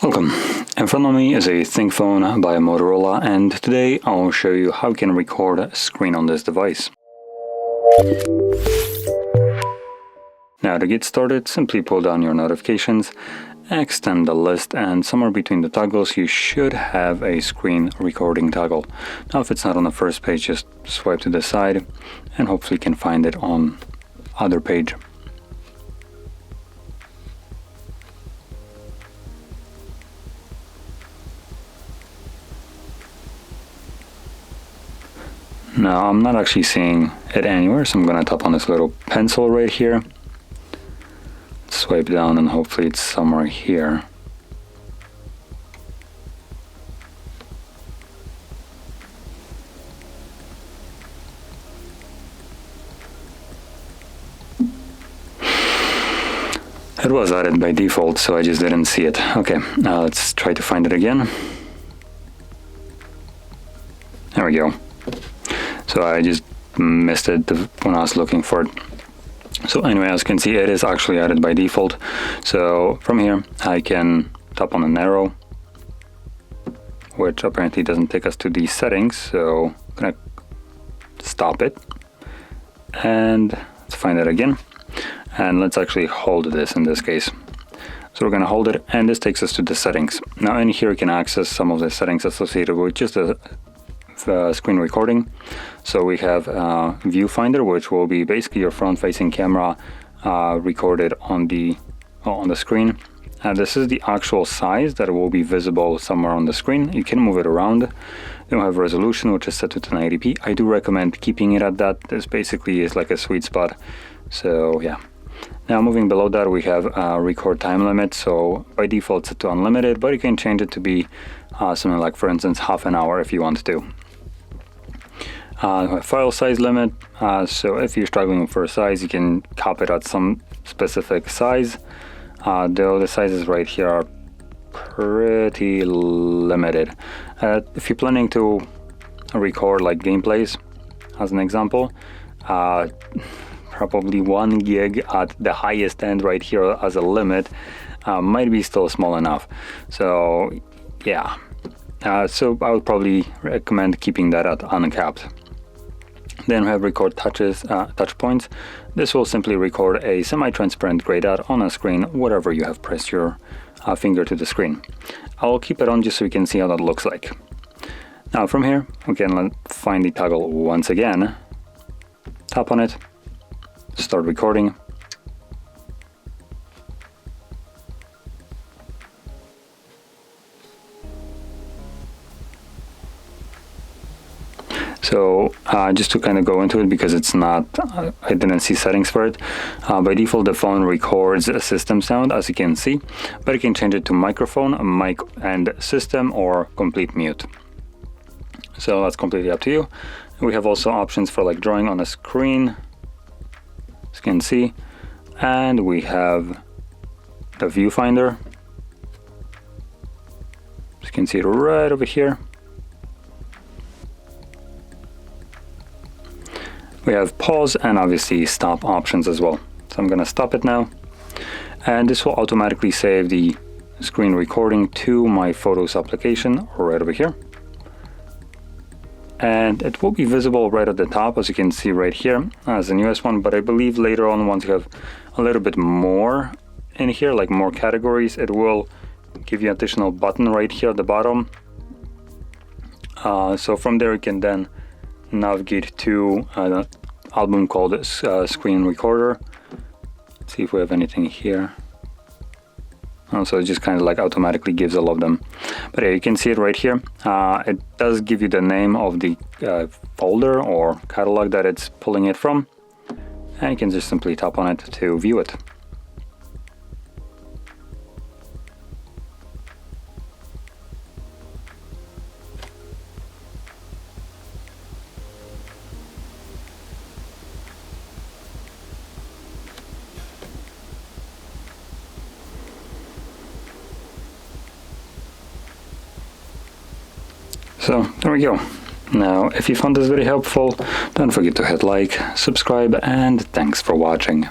Welcome. In front of me is a ThinkPhone by Motorola, and today I'll show you how you can record a screen on this device. Now to get started, simply pull down your notifications, extend the list, and somewhere between the toggles you should have a screen recording toggle. Now if it's not on the first page, just swipe to the side and hopefully you can find it on other page. Now I'm not actually seeing it anywhere, so I'm going to tap on this little pencil right here. Swipe down and hopefully it's somewhere here. It was added by default, so I just didn't see it. Okay, now let's try to find it again. There we go. So I just missed it when I was looking for it. So anyway, as you can see, it is actually added by default. So from here, I can tap on an arrow, which apparently doesn't take us to these settings. So I'm gonna stop it and let's find it again. And let's actually hold this in this case. So we're gonna hold it, and this takes us to the settings. Now in here, you can access some of the settings associated with just the screen recording. So we have Viewfinder, which will be basically your front-facing camera recorded on the screen. This is the actual size that will be visible somewhere on the screen. You can move it around. Then we have resolution, which is set to 1080p. I do recommend keeping it at that. This basically is like a sweet spot. So yeah. Now moving below that, we have record time limit. So by default it's set to unlimited, but you can change it to be something like, for instance, half an hour if you want to. File size limit, so if you're struggling for a size, you can cap it at some specific size, though the sizes right here are pretty limited. If you're planning to record like gameplays, as an example, probably 1 gig at the highest end right here as a limit might be still small enough. So yeah, so I would probably recommend keeping that at uncapped. Then we have record touch points. This will simply record a semi-transparent grayed out on a screen wherever you have pressed your finger to the screen. I'll keep it on just so you can see how that looks like. Now from here, we can find the toggle once again, tap on it, start recording. So just to kind of go into it, because it's not, I didn't see settings for it. By default, the phone records a system sound, as you can see, but you can change it to microphone, mic and system, or complete mute. So that's completely up to you. We have also options for like drawing on a screen, as you can see, and we have the viewfinder. As you can see it right over here. We have pause and obviously stop options as well. So I'm going to stop it now. And this will automatically save the screen recording to my Photos application right over here. And it will be visible right at the top, as you can see right here, as the newest one. But I believe later on, once you have a little bit more in here, like more categories, it will give you an additional button right here at the bottom. So from there you can then navigate to an album called Screen Recorder. Let's see if we have anything here. So it just kind of like automatically gives all of them. But yeah, you can see it right here. It does give you the name of the folder or catalog that it's pulling it from. And you can just simply tap on it to view it. So there we go. Now, if you found this very helpful, don't forget to hit like, subscribe, and thanks for watching.